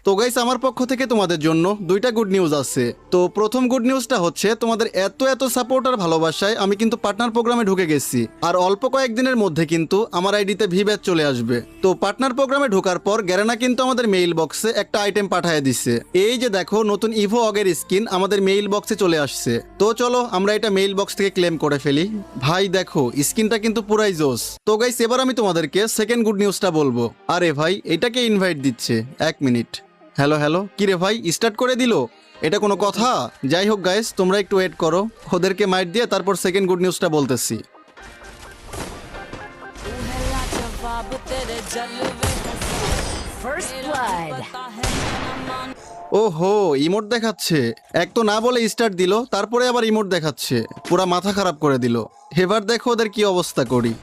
তো গাইস আমার পক্ষ থেকে তোমাদের জন্য দুইটা গুড নিউজ আছে। তো প্রথম গুড নিউজটা হচ্ছে তোমাদের এত সাপোর্ট আর ভালোবাসায় আমি কিন্তু পার্টনার প্রোগ্রামে ঢুকে গেছি, আর অল্প কয়েকদিনের মধ্যে কিন্তু আমার আইডিতে ভি ব্যাচ চলে আসবে। তো পার্টনার প্রোগ্রামে ঢোকার পর গ্যারেনা কিন্তু আমাদের মেইল বক্সে একটা আইটেম পাঠিয়ে দিছে। এই যে দেখো নতুন ইভো অগের স্কিন আমাদের মেইল বক্সে চলে আসছে। তো চলো আমরা এটা মেইল বক্স থেকে ক্লেম করে ফেলি। ভাই দেখো স্কিনটা কিন্তু পুরাই জোস। তো গাইস এবার আমি তোমাদেরকে সেকেন্ড গুড নিউজটা বলবো। আরে ভাই এটাকে ইনভাইট দিচ্ছে, এক মিনিট। হ্যালো হ্যালো, কিরে ভাই স্টার্ট করে দিল, এটা কোনো কথা? যাই হোক গাইস তোমরা একটু ওয়েট করো, ওদেরকে মাইট দিয়ে তারপর সেকেন্ড গুড নিউজটা বলতেছি। First blood. ওহো ইমোট দেখাচ্ছে, এক তো না বলে স্টার্ট দিল, তারপরে আবার ইমোট দেখাচ্ছে, পুরা মাথা খারাপ করে দিল। এবার দেখো ওদের কি অবস্থা করি।